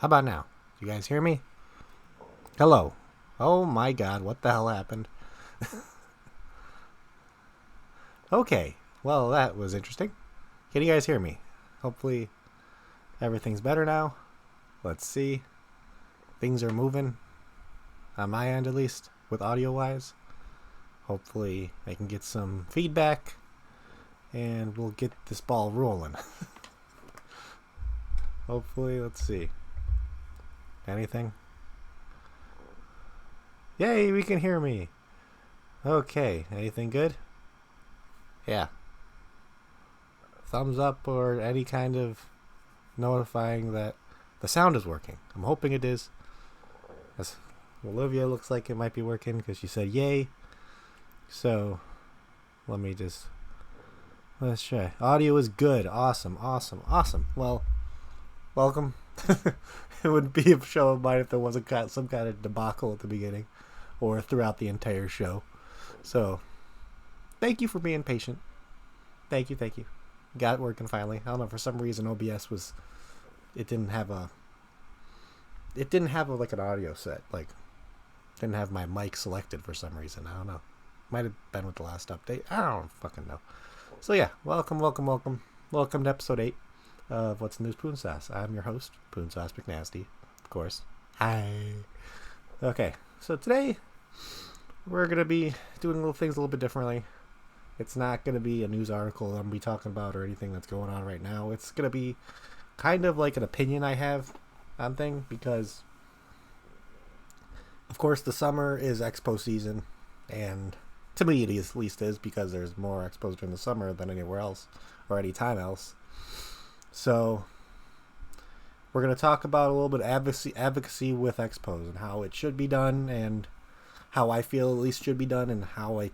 How about now? You guys hear me? Hello. Oh my god, what the hell happened? Okay, well that was interesting. Can you guys hear me? Hopefully everything's better now. Let's see. Things are moving. On my end at least, with audio-wise. Hopefully I can get some feedback and we'll get this ball rolling. Hopefully, let's see. Anything? Yay, we can hear me. Okay, anything good? Yeah. Thumbs up or any kind of notifying that the sound is working. I'm hoping it is. As Olivia looks like it might be working because she said yay. So, let's try. Audio is good. Awesome. Well, welcome. It wouldn't be a show of mine if there wasn't some kind of debacle at the beginning or throughout the entire show. So, thank you for being patient. Thank you. Got it working finally. I don't know, for some reason OBS it didn't have like an audio set. Like, didn't have my mic selected for some reason. I don't know. Might have been with the last update. I don't fucking know. So yeah, welcome to episode 8 of What's News Poonsauce. I'm your host, Poonsauce McNasty, of course. Hi. Okay, so today we're going to be doing things a little bit differently. It's not going to be a news article I'm going to be talking about or anything that's going on right now. It's going to be kind of like an opinion I have on things because, of course, the summer is Expo season, and to me it at least is because there's more Expos during the summer than anywhere else or any time else. So we're going to talk about a little bit of advocacy with Expos and how it should be done and how I feel at least should be done, and how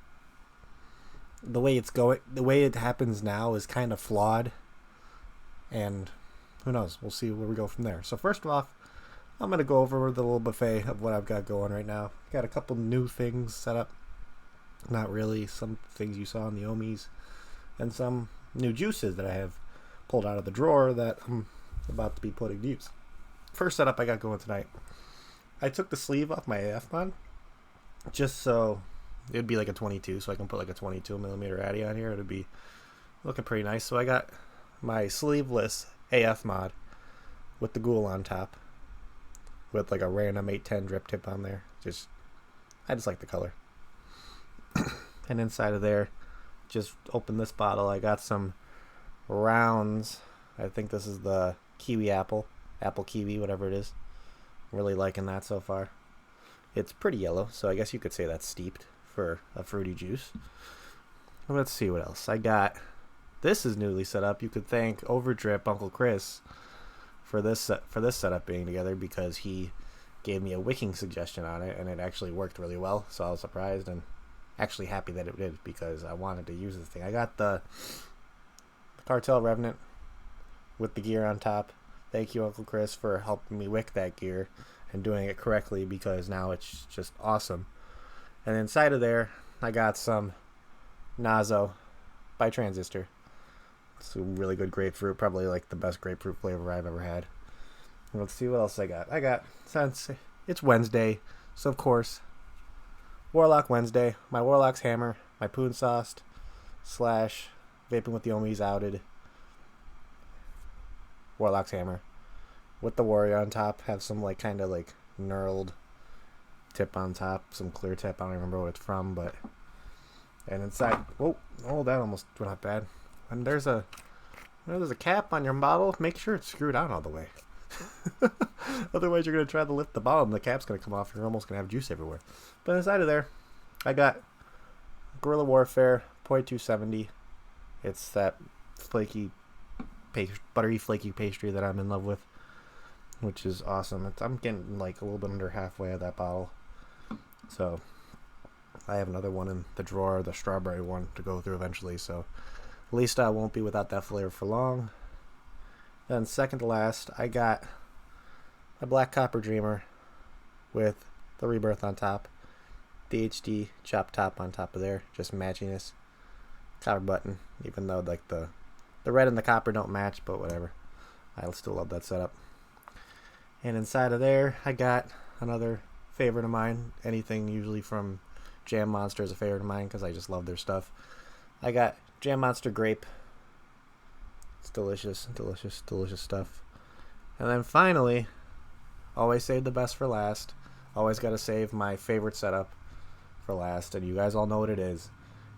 the way it happens now is kind of flawed, and who knows, we'll see where we go from there. So first off, I'm going to go over the little buffet of what I've got going right now. Got a couple new things set up. Not really. Some things you saw in the Ohmies, and some new juices that I have pulled out of the drawer that I'm about to be putting to use. First setup I got going tonight. I took the sleeve off my AF mod just so it'd be like a 22, so I can put like a 22mm Addy on here. It'd be looking pretty nice. So I got my sleeveless AF mod with the ghoul on top with like a random 810 drip tip on there. I just like the color. And inside of there, just open this bottle. I got some rounds. I think this is the kiwi apple kiwi, whatever it is. I'm really liking that so far. It's pretty yellow, so I guess you could say that's steeped for a fruity juice. Let's see what else I got. This is newly set up. You could thank Overdrip Uncle Chris for this setup being together, because he gave me a wicking suggestion on it and it actually worked really well. So I was surprised and actually happy that it did, because I wanted to use this thing. I got the Cartel Revenant with the gear on top. Thank you, Uncle Chris, for helping me wick that gear and doing it correctly, because now it's just awesome. And inside of there, I got some Nazo by Transistor. It's a really good grapefruit, probably like the best grapefruit flavor I've ever had. Let's see what else I got. Since it's Wednesday, so of course, Warlock Wednesday, my Warlock's hammer, my Poonsauce / Vaping with the Ohmies outed Warlock's hammer with the warrior on top. Have some like kind of like knurled tip on top, some clear tip. I don't remember what it's from, but and inside, that almost went out bad. And there's a cap on your bottle. Make sure it's screwed on all the way. Otherwise, you're gonna try to lift the bottle and the cap's gonna come off. And you're almost gonna have juice everywhere. But inside of there, I got Guerrilla Warfare 0.270. It's that buttery flaky pastry that I'm in love with, which is awesome. I'm getting like a little bit under halfway of that bottle. So I have another one in the drawer, the strawberry one, to go through eventually. So at least I won't be without that flavor for long. Then second to last, I got a Black Copper Dreamer with the Rebirth on top, the HD chop top on top of there, just matching this copper button, even though like the red and the copper don't match, but whatever. I still love that setup. And inside of there, I got another favorite of mine. Anything usually from Jam Monster is a favorite of mine because I just love their stuff. I got Jam Monster Grape. It's delicious, delicious, delicious stuff. And then finally, always save the best for last. Always got to save my favorite setup for last. And you guys all know what it is.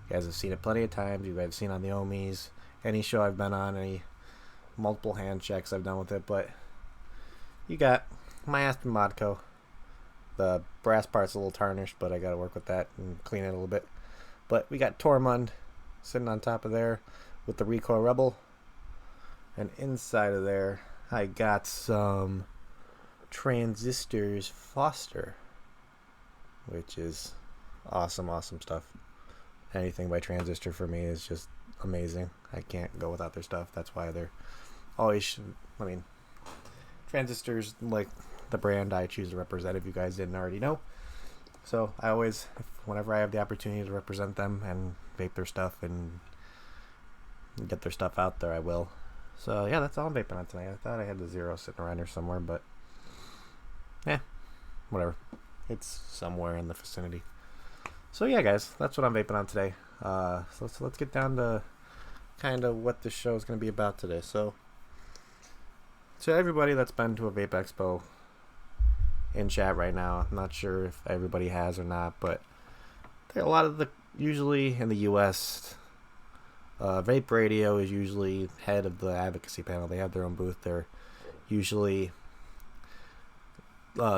You guys have seen it plenty of times. You guys have seen it on the Ohmies. Any show I've been on, any multiple hand checks I've done with it. But you got my Aspen Modco. The brass part's a little tarnished, but I got to work with that and clean it a little bit. But we got Tormund sitting on top of there with the Recoil Rebel. And inside of there, I got some Transistors Foster, which is awesome, awesome stuff. Anything by Transistor for me is just amazing. I can't go without their stuff. That's why they're always, I mean, Transistors, like the brand I choose to represent, if you guys didn't already know. So I always, whenever I have the opportunity to represent them and vape their stuff and get their stuff out there, I will. So yeah, that's all I'm vaping on tonight. I thought I had the zero sitting around here somewhere, but yeah, whatever. It's somewhere in the vicinity. So yeah, guys, that's what I'm vaping on today. So let's get down to kind of what this show is going to be about today. So to everybody that's been to a Vape Expo in chat right now, I'm not sure if everybody has or not, but there are a lot of usually in the U.S., Vape Radio is usually head of the advocacy panel. They have their own booth. They're usually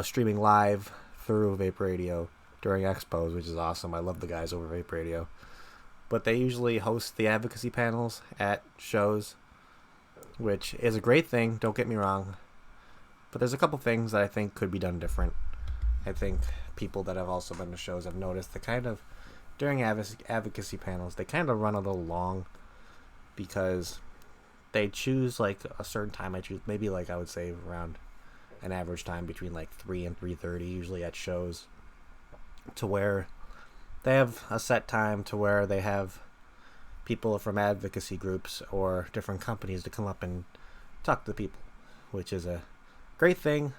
streaming live through Vape Radio during Expos, which is awesome. I love the guys over Vape Radio. But they usually host the advocacy panels at shows, which is a great thing, don't get me wrong. But there's a couple things that I think could be done different. I think people that have also been to shows have noticed the kind of, during advocacy panels, they kind of run a little long because they choose like a certain time. I choose maybe like I would say around an average time between like 3 and 3:30 usually at shows, to where they have a set time to where they have people from advocacy groups or different companies to come up and talk to the people, which is a great thing.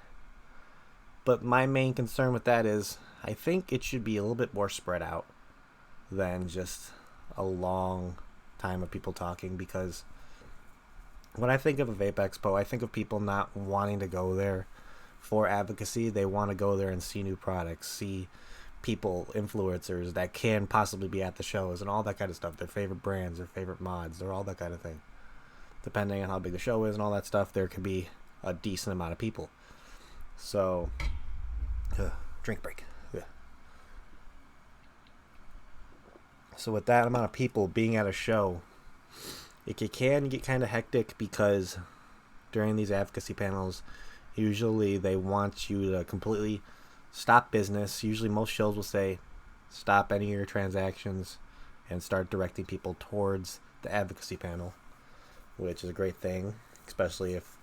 But my main concern with that is I think it should be a little bit more spread out than just a long time of people talking, because when I think of a Vape Expo, I think of people not wanting to go there for advocacy. They want to go there and see new products, see people, influencers that can possibly be at the shows and all that kind of stuff, their favorite brands, their favorite mods, or all that kind of thing. Depending on how big the show is and all that stuff, there could be a decent amount of people. So, drink break. So with that amount of people being at a show, it can get kind of hectic, because during these advocacy panels, usually they want you to completely stop business. Usually most shows will say stop any of your transactions and start directing people towards the advocacy panel, which is a great thing, especially if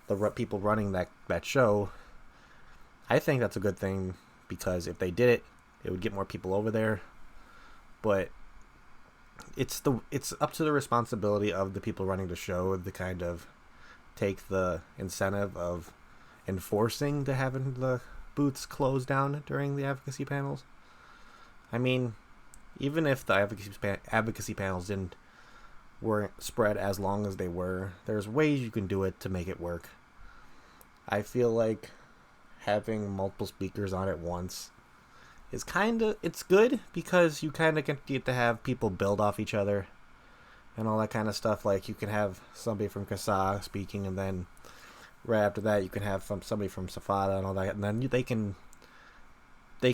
the people running that show, I think that's a good thing, because if they did it, it would get more people over there. But it's up to the responsibility of the people running the show to kind of take the incentive of enforcing to having the booths closed down during the advocacy panels. I mean, even if the advocacy panels weren't spread as long as they were, there's ways you can do it to make it work. I feel like having multiple speakers on at once is it's good, because you kind of get to have people build off each other and all that kind of stuff. Like you can have somebody from Kasa speaking, and then right after that you can have somebody from Safada and all that, and then they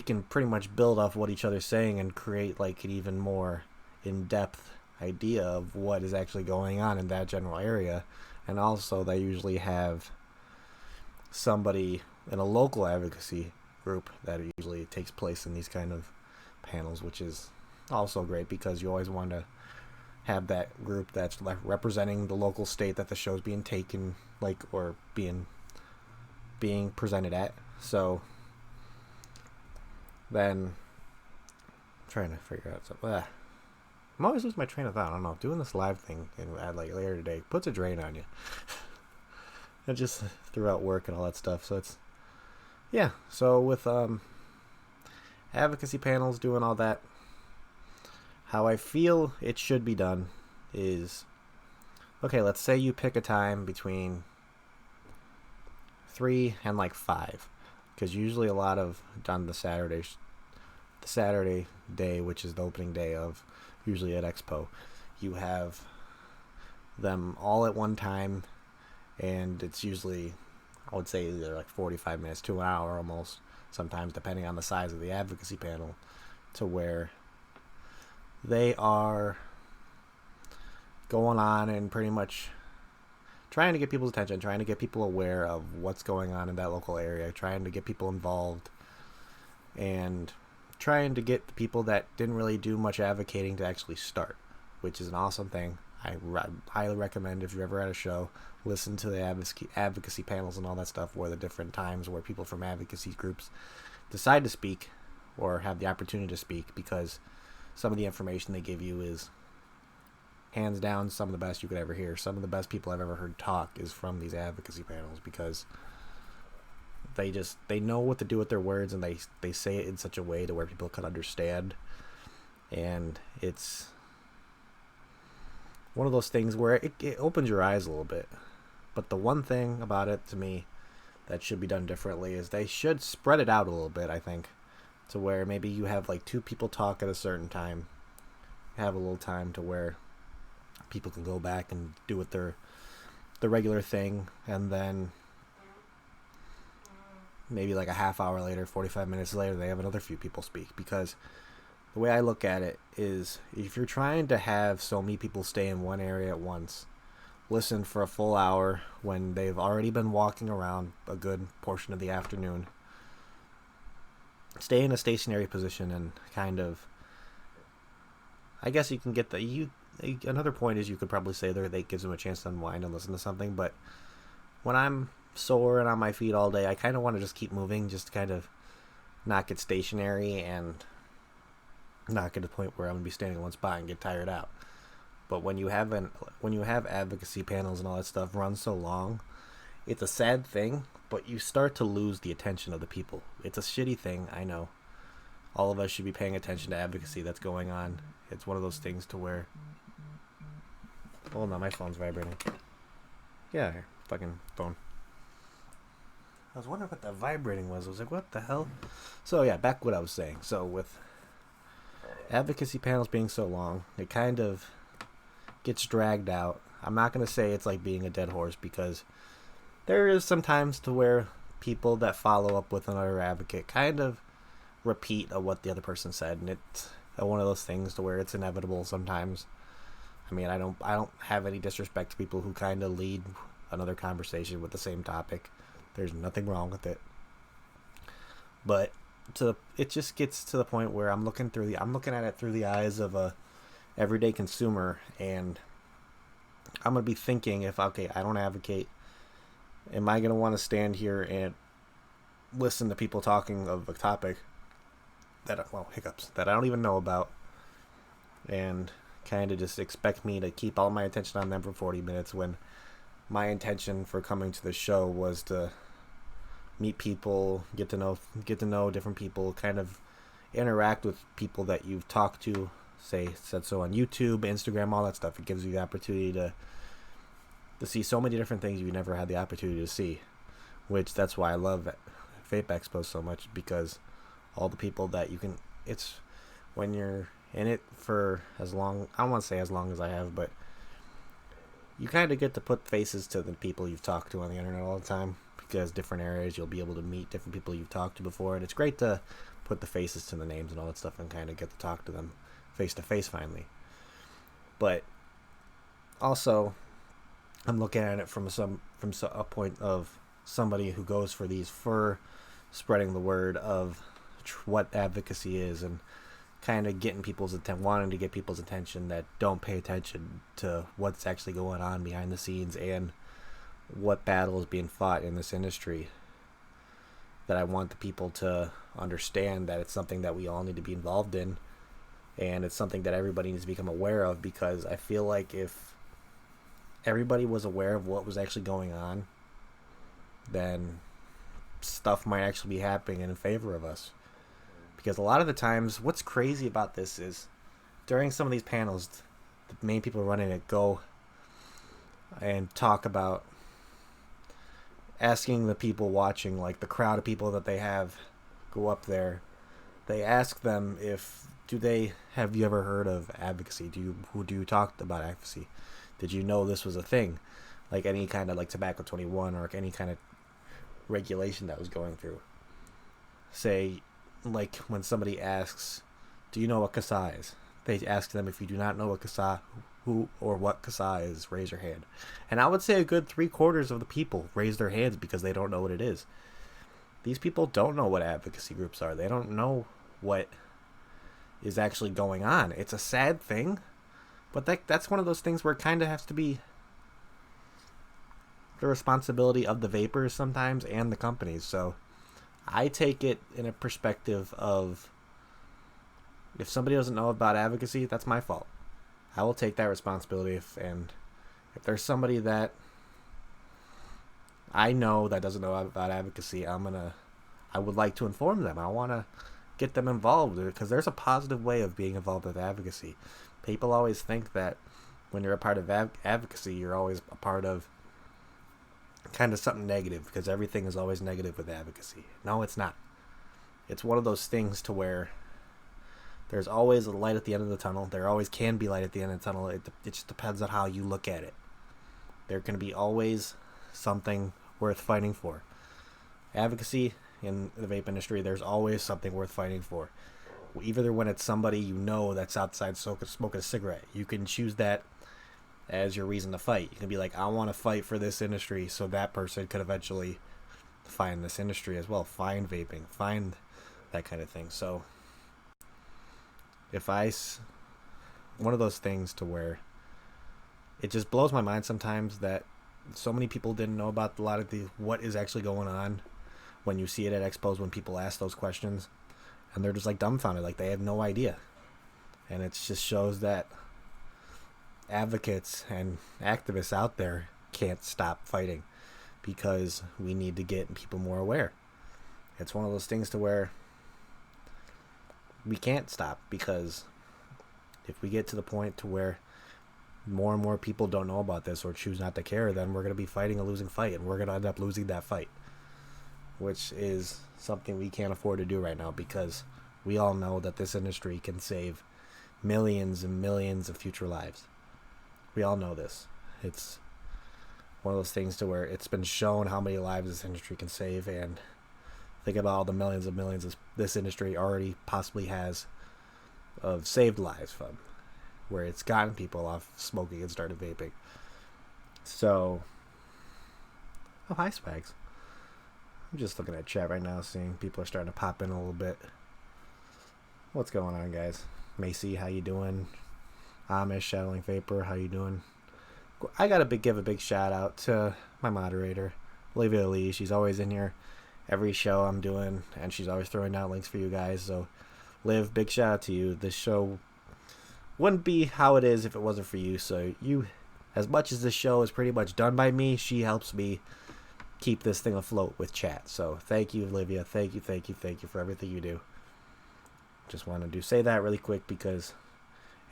can pretty much build off what each other's saying and create like an even more in-depth idea of what is actually going on in that general area. And also they usually have somebody in a local advocacy group that usually takes place in these kind of panels, which is also great, because you always want to have that group that's representing the local state that the show's being taken, like, or being presented at. So then I'm trying to figure out something. I'm always losing my train of thought. I don't know, doing this live thing and like later today puts a drain on you. and just throughout work and all that stuff. So it's, yeah. So with advocacy panels doing all that, how I feel it should be done is, okay, let's say you pick a time between 3 and like 5, because usually a lot of on the Saturday day, which is the opening day of usually at Expo, you have them all at one time, and it's usually, I would say, either like 45 minutes to an hour almost, sometimes depending on the size of the advocacy panel, to where they are going on and pretty much trying to get people's attention, trying to get people aware of what's going on in that local area, trying to get people involved, and trying to get the people that didn't really do much advocating to actually start, which is an awesome thing. I highly recommend, if you're ever at a show, listen to the advocacy panels and all that stuff, where the different times where people from advocacy groups decide to speak or have the opportunity to speak, because some of the information they give you is hands down some of the best you could ever hear. Some of the best people I've ever heard talk is from these advocacy panels, because they know what to do with their words, and they say it in such a way to where people can understand. And it's one of those things where it opens your eyes a little bit. But the one thing about it, to me, that should be done differently is they should spread it out a little bit, I think, to where maybe you have like 2 people talk at a certain time, have a little time to where people can go back and do it the regular thing, and then maybe like a half hour later, 45 minutes later, they have another few people speak. Because the way I look at it is, if you're trying to have so many people stay in one area at once, listen for a full hour when they've already been walking around a good portion of the afternoon, stay in a stationary position and kind of, I guess you can get another point is, you could probably say that gives them a chance to unwind and listen to something. But when I'm sore and on my feet all day, I kind of want to just keep moving, just to kind of not get stationary and not get to the point where I'm going to be standing in one spot and get tired out. But when you have advocacy panels and all that stuff run so long, it's a sad thing, but you start to lose the attention of the people. It's a shitty thing, I know. All of us should be paying attention to advocacy that's going on. It's one of those things to where... Hold on, my phone's vibrating. Yeah, fucking phone. I was wondering what that vibrating was. I was like, what the hell? So yeah, back what I was saying. So with advocacy panels being so long, it kind of gets dragged out. I'm not going to say it's like being a dead horse, because there is sometimes to where people that follow up with another advocate kind of repeat of what the other person said, and it's one of those things to where it's inevitable sometimes. I mean, I don't have any disrespect to people who kind of lead another conversation with the same topic. There's nothing wrong with it. But it just gets to the point where I'm looking at it through the eyes of a everyday consumer, and I'm gonna be thinking, if okay, I don't advocate, am I gonna want to stand here and listen to people talking of a topic that I don't even know about, and kind of just expect me to keep all my attention on them for 40 minutes, when my intention for coming to the show was to meet people, get to know different people, kind of interact with people that you've talked to, said so on YouTube, Instagram, all that stuff. It gives you the opportunity to see so many different things you never had the opportunity to see, which that's why I love Vape Expos so much, because all the people that you can, it's when you're in it for as long, I don't want to say as long as I have, but you kind of get to put faces to the people you've talked to on the internet all the time, because different areas you'll be able to meet different people you've talked to before, and it's great to put the faces to the names and all that stuff and kind of get to talk to them face to face finally. But also, I'm looking at it from a point of somebody who goes for these, for spreading the word of what advocacy is, and kind of wanting to get people's attention that don't pay attention to what's actually going on behind the scenes and what battle is being fought in this industry. That I want the people to understand that it's something that we all need to be involved in, and it's something that everybody needs to become aware of, because I feel like if everybody was aware of what was actually going on, then stuff might actually be happening in favor of us. Because a lot of the times, what's crazy about this is during some of these panels, the main people running it go and talk about asking the people watching, like the crowd of people that they have go up there. They ask them have you ever heard of advocacy? Do you talk about advocacy? Did you know this was a thing? Like any kind of like Tobacco 21 or any kind of regulation that was going through. Say, like when somebody asks, do you know what CASA is? They ask them, if you do not know what CASA, who or what CASA is, raise your hand. And I would say a good 3/4 of the people raise their hands because they don't know what it is. These people don't know what advocacy groups are. They don't know what is actually going on. It's a sad thing, but that's one of those things where it kind of has to be the responsibility of the vapors sometimes and the companies. So I take it in a perspective of, if somebody doesn't know about advocacy, that's my fault. I will take that responsibility. If there's somebody that I know that doesn't know about advocacy, I would like to inform them. I want to get them involved, because there's a positive way of being involved with advocacy. People always think that when you're a part of advocacy, you're always a part of kind of something negative, because everything is always negative with advocacy. No, it's not. It's one of those things to where there's always a light at the end of the tunnel. There always can be light at the end of the tunnel. It just depends on how you look at it. There can be always something worth fighting for. Advocacy in the vape industry, there's always something worth fighting for. Either when it's somebody you know that's outside smoking a cigarette, you can choose that as your reason to fight. You can be like, I want to fight for this industry, so that person could eventually find this industry as well, find vaping, find that kind of thing. So one of those things to where it just blows my mind sometimes that so many people didn't know about a lot of what is actually going on when you see it at Expos, when people ask those questions and they're just like dumbfounded, like they have no idea. And it just shows that advocates and activists out there can't stop fighting, because we need to get people more aware. It's one of those things to where we can't stop, because if we get to the point to where more and more people don't know about this or choose not to care, then we're going to be fighting a losing fight, and we're going to end up losing that fight, which is something we can't afford to do right now, because we all know that this industry can save millions and millions of future lives. We all know this. It's one of those things to where it's been shown how many lives this industry can save, and think about all the millions of millions this industry already possibly has of saved lives from, where it's gotten people off smoking and started vaping. So, oh, hi Swags. I'm just looking at chat right now, seeing people are starting to pop in a little bit. What's going on, guys? Macy, how you doing? Amish, Shadowing Vapor, how you doing? I gotta give a big shout out to my moderator, Olivia Lee. She's always in here every show I'm doing, and she's always throwing out links for you guys. So, Liv, big shout out to you. This show wouldn't be how it is if it wasn't for you. So you, as much as this show is pretty much done by me, she helps me keep this thing afloat with chat. So thank you, Olivia. Thank you for everything you do. Just wanted to say that really quick, because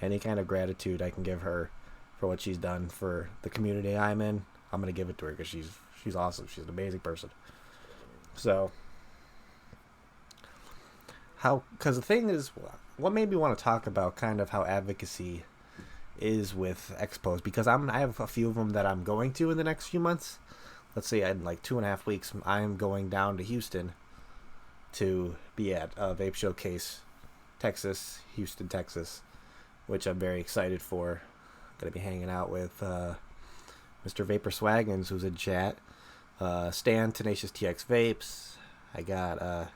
any kind of gratitude I can give her for what she's done for the community I'm in, I'm gonna give it to her, because she's awesome. She's an amazing person. So, because the thing is, what made me want to talk about kind of how advocacy is with Expos, because I have a few of them that I'm going to in the next few months. Let's say in like 2.5 weeks, I'm going down to Houston to be at a Vape Showcase, Houston, Texas, which I'm very excited for. I'm going to be hanging out with Mr. Vapor Swaggins, who's in chat, Stan, TenaciousTXVapes. I got,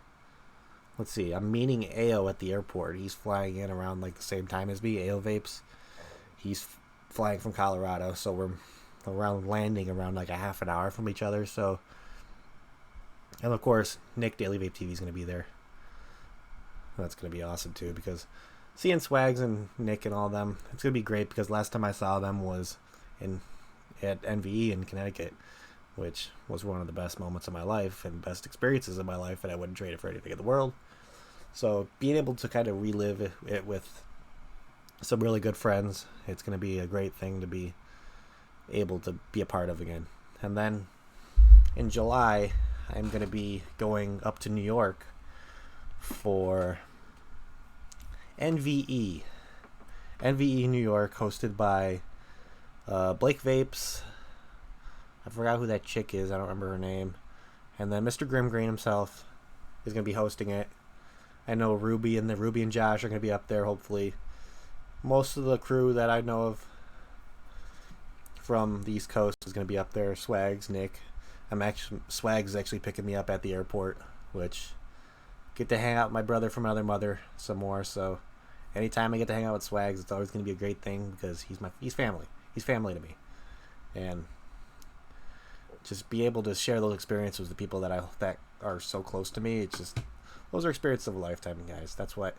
let's see, I'm meeting AO at the airport. He's flying in around like the same time as me, AO Vapes. He's flying from Colorado, so we're landing around like a half an hour from each other. So, and of course, Nick, Daily Vape TV is going to be there. That's going to be awesome too, because seeing Swags and Nick and all them, it's going to be great, because last time I saw them was at NVE in Connecticut. which was one of the best moments of my life and best experiences of my life, and I wouldn't trade it for anything in the world. So being able to kind of relive it with some really good friends, it's going to be a great thing to be able to be a part of again. And then in July, I'm going to be going up to New York for NVE New York, hosted by Blake Vapes. I forgot who that chick is. I don't remember her name. And then Mr. Grim Green himself is going to be hosting it. I know Ruby and Josh are going to be up there, hopefully. Most of the crew that I know of from the East Coast is going to be up there. Swags, Nick. Swags is actually picking me up at the airport, which get to hang out with my brother from another mother some more. So anytime I get to hang out with Swags, it's always going to be a great thing because he's family. He's family to me. And just be able to share those experiences with the people that are so close to me. It's just, those are experiences of a lifetime, guys. That's what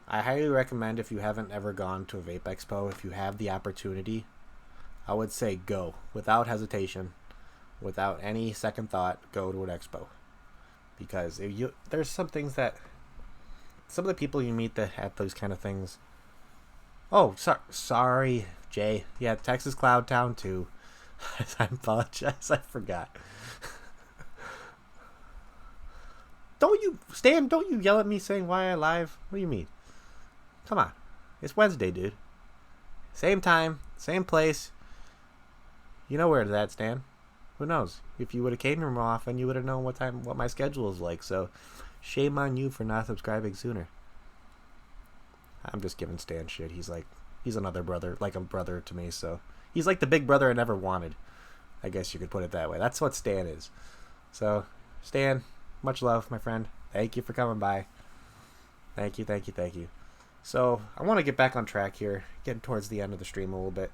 I highly recommend. If you haven't ever gone to a Vape Expo, if you have the opportunity, I would say go without hesitation, without any second thought. Go to an expo, because there's some things that some of the people you meet that have those kind of things. Oh, sorry, Jay. Yeah, Texas Cloud Town too. I apologize. I forgot. Don't you yell at me saying why I live? What do you mean? Come on. It's Wednesday, dude. Same time, same place. You know where that's, Stan. Who knows? If you would have came here more often, you would have known what my schedule is like. So, shame on you for not subscribing sooner. I'm just giving Stan shit. He's another brother, like a brother to me. So, he's like the big brother I never wanted. I guess you could put it that way. That's what Stan is. So, Stan, much love, my friend. Thank you for coming by. Thank you. So, I want to get back on track here, getting towards the end of the stream a little bit.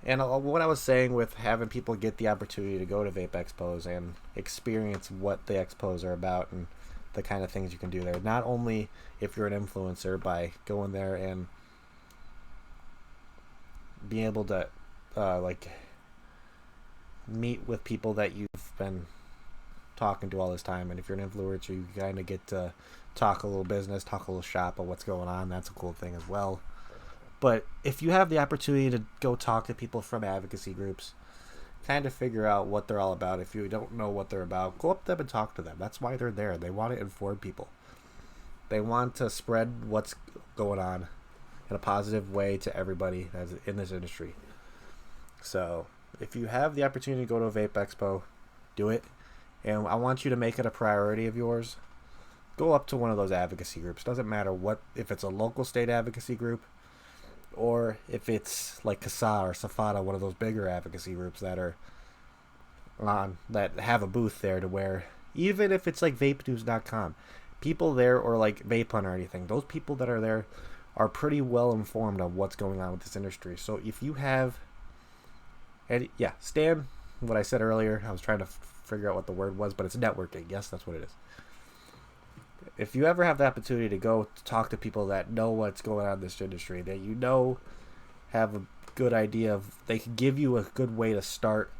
And what I was saying with having people get the opportunity to go to Vape Expos and experience what the expos are about and the kind of things you can do there. Not only if you're an influencer by going there and being able to meet with people that you've been talking to all this time, and if you're an influencer, you kind of get to talk a little business, talk a little shop of what's going on. That's a cool thing as well. But if you have the opportunity to go talk to people from advocacy groups, kind of figure out what they're all about. If you don't know what they're about, go up to them and talk to them. That's why they're there. They want to inform people. They want to spread what's going on in a positive way to everybody that's in this industry. So if you have the opportunity to go to a Vape Expo, do it. And I want you to make it a priority of yours. Go up to one of those advocacy groups. Doesn't matter if it's a local state advocacy group, or if it's like CASA or SAFADA, one of those bigger advocacy groups that have a booth there, to where even if it's like vapenews.com, people there, or like Vape Hunt or anything, those people that are there are pretty well informed of what's going on with this industry. So if you have, and yeah, Stan, what I said earlier, I was trying to figure out what the word was, but it's networking. Yes, that's what it is. If you ever have the opportunity to go talk to people that know what's going on in this industry, that you know have a good idea of, they can give you a good way to start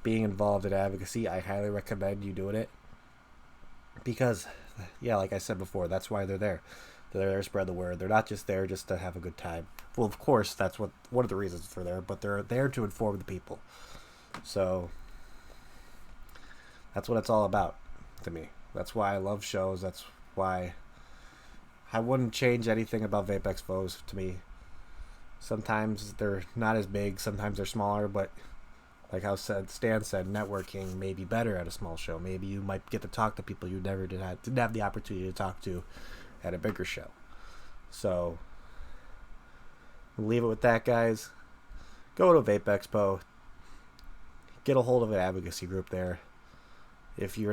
being involved in advocacy, I highly recommend you doing it. Because, yeah, like I said before, that's why they're there. They're there to spread the word. They're not just there just to have a good time. Well, of course, that's one of the reasons for there, but they're there to inform the people. So that's what it's all about to me. That's why I love shows. That's why I wouldn't change anything about Vape Expos to me. Sometimes they're not as big, sometimes they're smaller, but like how Stan said, networking may be better at a small show. Maybe you might get to talk to people you never didn't have the opportunity to talk to at a bigger show. So we'll leave it with that, guys. Go to a Vape Expo. Get a hold of an advocacy group there. If you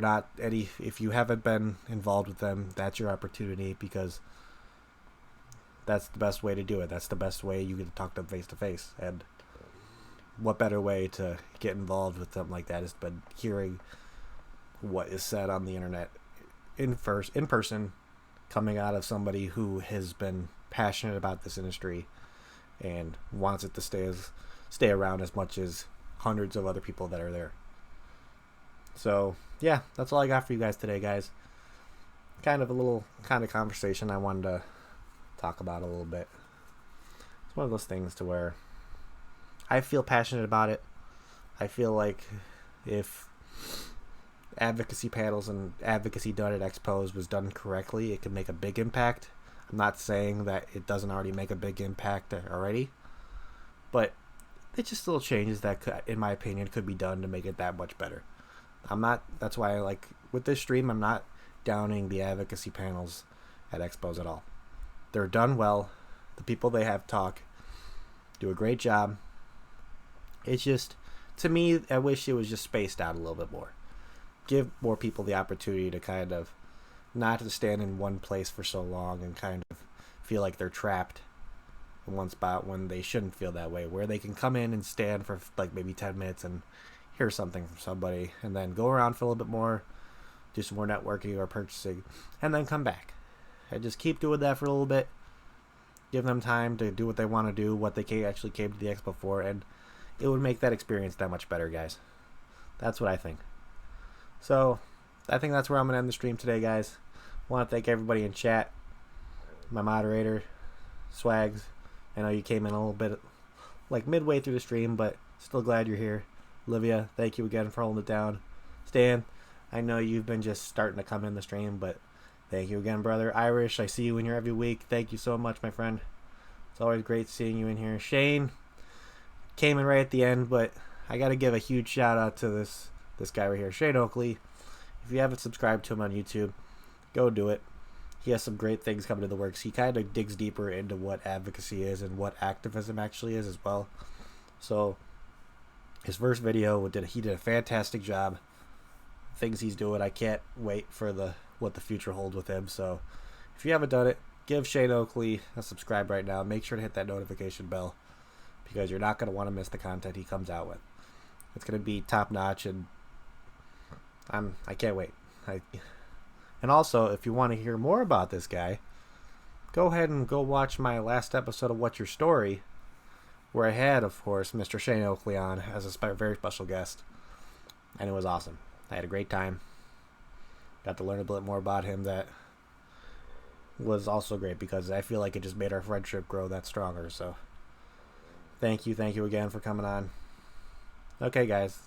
haven't been involved with them, that's your opportunity, because that's the best way to do it. That's the best way you get to talk to them face to face. And what better way to get involved with them like that is by hearing what is said on the internet in person, coming out of somebody who has been passionate about this industry and wants it to stay around as much as hundreds of other people that are there. So yeah, that's all I got for you guys today, guys. Kind of a little kind of conversation I wanted to talk about a little bit. It's one of those things to where I feel passionate about it. I feel like if advocacy panels and advocacy done at Expos was done correctly, it could make a big impact. I'm not saying that it doesn't already make a big impact already, but it's just little changes that could, in my opinion, could be done to make it that much better. That's why I like, with this stream, I'm not downing the advocacy panels at Expos at all. They're done well. The people they have talk do a great job. It's just, to me, I wish it was just spaced out a little bit more. Give more people the opportunity to kind of not to stand in one place for so long and kind of feel like they're trapped in one spot when they shouldn't feel that way, where they can come in and stand for like maybe 10 minutes and hear something from somebody and then go around for a little bit more, do some more networking or purchasing, and then come back. And just keep doing that for a little bit. Give them time to do what they want to do, what they actually came to the expo for, and it would make that experience that much better, guys. That's what I think. So, I think that's where I'm going to end the stream today, guys. I want to thank everybody in chat. My moderator, Swags. I know you came in a little bit like midway through the stream, but still glad you're here. Olivia, thank you again for holding it down. Stan, I know you've been just starting to come in the stream, but thank you again, brother. Irish, I see you in here every week. Thank you so much, my friend. It's always great seeing you in here. Shane came in right at the end, but I got to give a huge shout out to this guy right here, Shane Oakley. If you haven't subscribed to him on YouTube, go do it. He has some great things coming to the works. He kind of digs deeper into what advocacy is and what activism actually is as well. So his first video, he did a fantastic job. Things he's doing, I can't wait for what the future holds with him. So if you haven't done it, give Shane Oakley a subscribe right now. Make sure to hit that notification bell because you're not going to want to miss the content he comes out with. It's going to be top notch, and I can't wait. And also, if you want to hear more about this guy, go ahead and go watch my last episode of What's Your Story, where I had, of course, Mr. Shane Oakley on as a very special guest, and it was awesome. I had a great time. Got to learn a bit more about him that was also great because I feel like it just made our friendship grow that stronger. So thank you again for coming on. Okay, guys.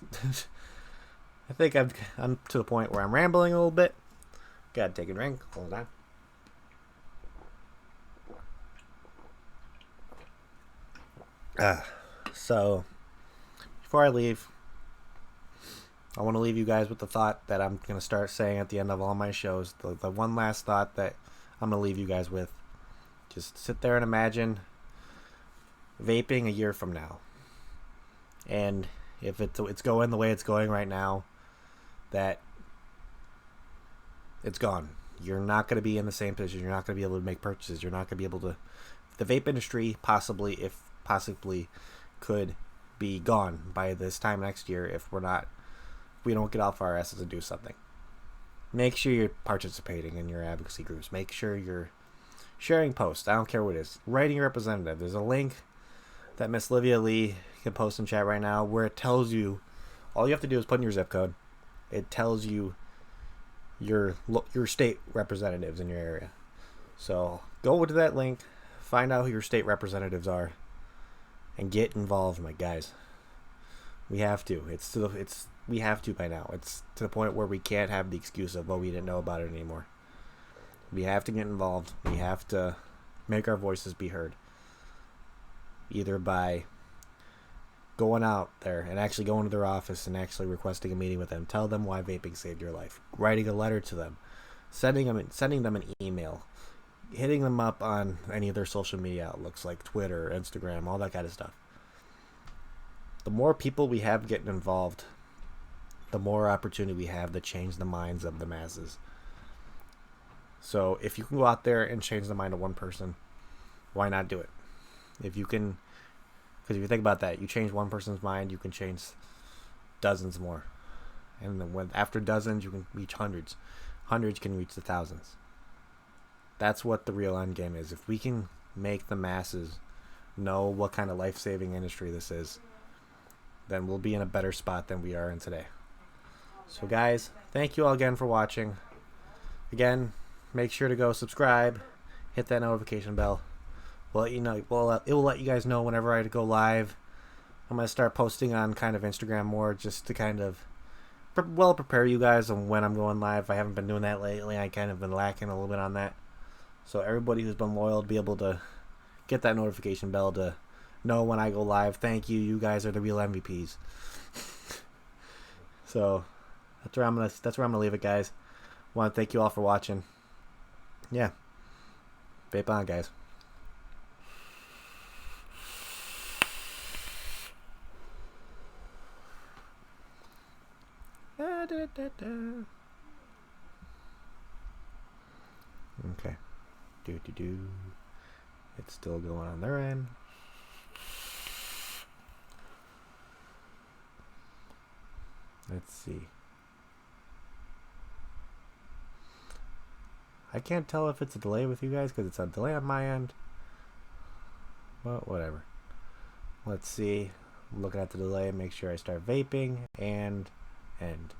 I think I'm to the point where I'm rambling a little bit. Gotta take a drink. Hold on. So, before I leave, I want to leave you guys with the thought that I'm going to start saying at the end of all my shows. The one last thought that I'm going to leave you guys with. Just sit there and imagine vaping a year from now. And if it's going the way it's going right now, that it's gone. You're not going to be in the same position. You're not going to be able to make purchases. You're not going to be able to... The vape industry possibly could be gone by this time next year if we don't get off our asses and do something. Make sure you're participating in your advocacy groups. Make sure you're sharing posts. I don't care what it is. Writing your representative. There's a link that Miss Livia Lee can post in chat right now where it tells you, all you have to do is put in your zip code. It tells you your state representatives in your area. So go to that link, find out who your state representatives are, and get involved, my guys. We have to. We have to by now. It's to the point where we can't have the excuse of, we didn't know about it anymore. We have to get involved. We have to make our voices be heard. Either by going out there and actually going to their office and actually requesting a meeting with them. Tell them why vaping saved your life. Writing a letter to them. Sending them an email. Hitting them up on any of their social media outlooks like Twitter, Instagram, all that kind of stuff. The more people we have getting involved, the more opportunity we have to change the minds of the masses. So if you can go out there and change the mind of one person, why not do it? If you can, because if you think about that, you change one person's mind, you can change dozens more. And then after dozens, you can reach hundreds. Hundreds can reach the thousands. That's what the real end game is. If we can make the masses know what kind of life-saving industry this is, then we'll be in a better spot than we are in today. So guys, thank you all again for watching. Again, make sure to go subscribe, hit that notification bell. We'll let you know. It will let you guys know whenever I go live. I'm gonna start posting on kind of Instagram more, just to kind of prepare you guys on when I'm going live. I haven't been doing that lately. I kind of been lacking a little bit on that. So everybody who's been loyal to be able to get that notification bell to know when I go live. Thank you. You guys are the real MVPs. So that's where I'm gonna leave it, guys. Want to thank you all for watching. Yeah. Vape on, guys. Okay. It's still going on their end. Let's see. I can't tell if it's a delay with you guys because it's a delay on my end. But whatever. Let's see. I'm looking at the delay, make sure I start vaping and end.